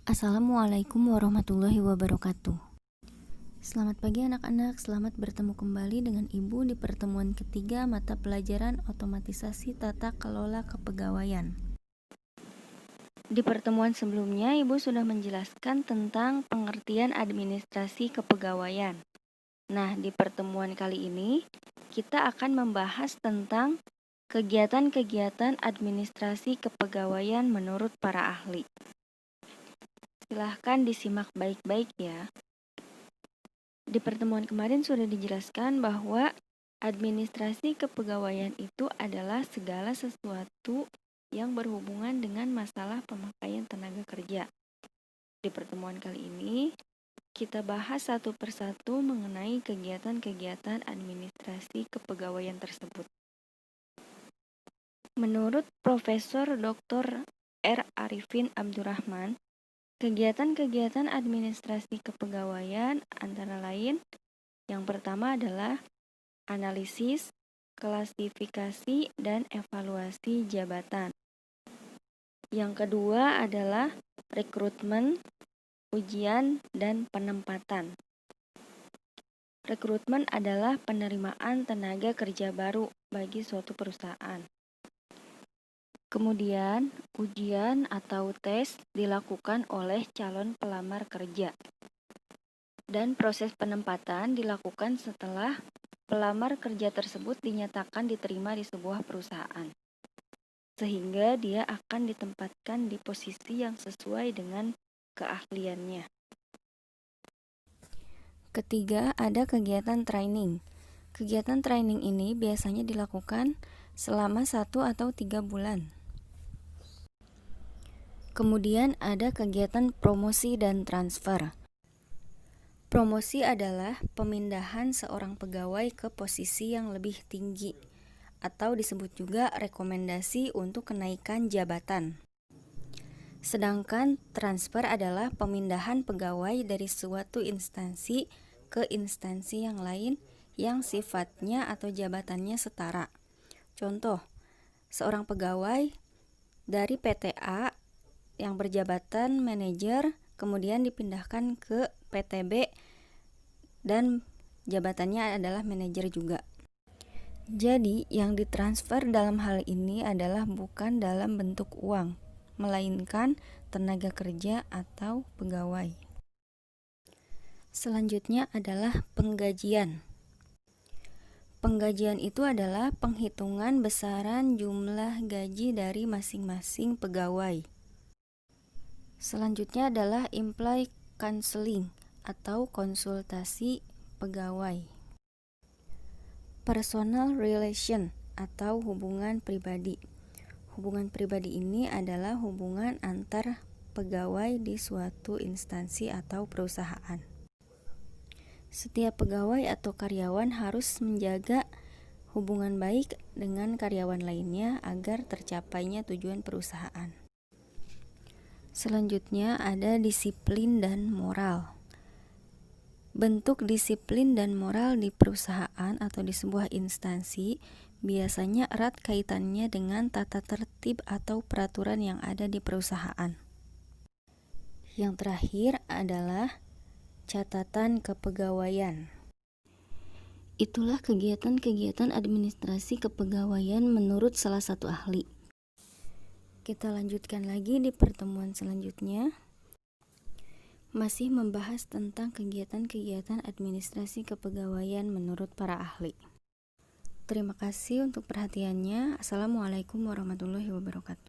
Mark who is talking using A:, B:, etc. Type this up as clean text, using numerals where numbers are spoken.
A: Assalamualaikum warahmatullahi wabarakatuh. Selamat pagi anak-anak, selamat bertemu kembali dengan Ibu di pertemuan ketiga mata pelajaran otomatisasi tata kelola kepegawaian. Di pertemuan sebelumnya, Ibu sudah menjelaskan tentang pengertian administrasi kepegawaian. Nah, di pertemuan kali ini, kita akan membahas tentang kegiatan-kegiatan administrasi kepegawaian menurut para ahli. Silahkan disimak baik-baik ya. Di pertemuan kemarin sudah dijelaskan bahwa administrasi kepegawaian itu adalah segala sesuatu yang berhubungan dengan masalah pemakaian tenaga kerja. Di pertemuan kali ini, kita bahas satu persatu mengenai kegiatan-kegiatan administrasi kepegawaian tersebut. Menurut Profesor Dr. R. Arifin Abdurrahman, kegiatan-kegiatan administrasi kepegawaian antara lain yang pertama adalah analisis, klasifikasi, dan evaluasi jabatan. Yang kedua adalah rekrutmen, ujian, dan penempatan. Rekrutmen adalah penerimaan tenaga kerja baru bagi suatu perusahaan. Kemudian, ujian atau tes dilakukan oleh calon pelamar kerja. Dan proses penempatan dilakukan setelah pelamar kerja tersebut dinyatakan diterima di sebuah perusahaan, sehingga dia akan ditempatkan di posisi yang sesuai dengan keahliannya. Ketiga, ada kegiatan training. Kegiatan training ini biasanya dilakukan selama 1 atau 3 bulan. Kemudian ada kegiatan promosi dan transfer. Promosi adalah pemindahan seorang pegawai ke posisi yang lebih tinggi, atau disebut juga rekomendasi untuk kenaikan jabatan. Sedangkan transfer adalah pemindahan pegawai dari suatu instansi ke instansi yang lain yang sifatnya atau jabatannya setara. Contoh, seorang pegawai dari PT A yang berjabatan manajer kemudian dipindahkan ke PT B dan jabatannya adalah manajer juga. Jadi, yang ditransfer dalam hal ini adalah bukan dalam bentuk uang, melainkan tenaga kerja atau pegawai. Selanjutnya adalah penggajian. Penggajian itu adalah penghitungan besaran jumlah gaji dari masing-masing pegawai. Selanjutnya adalah employee counseling atau konsultasi pegawai. Personal relation atau hubungan pribadi. Hubungan pribadi ini adalah hubungan antar pegawai di suatu instansi atau perusahaan. Setiap pegawai atau karyawan harus menjaga hubungan baik dengan karyawan lainnya agar tercapainya tujuan perusahaan. Selanjutnya ada disiplin dan moral. Bentuk disiplin dan moral di perusahaan atau di sebuah instansi biasanya erat kaitannya dengan tata tertib atau peraturan yang ada di perusahaan. Yang terakhir adalah catatan kepegawaian. Itulah kegiatan-kegiatan administrasi kepegawaian menurut salah satu ahli. Kita lanjutkan lagi di pertemuan selanjutnya. Masih membahas tentang kegiatan-kegiatan administrasi kepegawaian menurut para ahli. Terima kasih untuk perhatiannya. Assalamualaikum warahmatullahi wabarakatuh.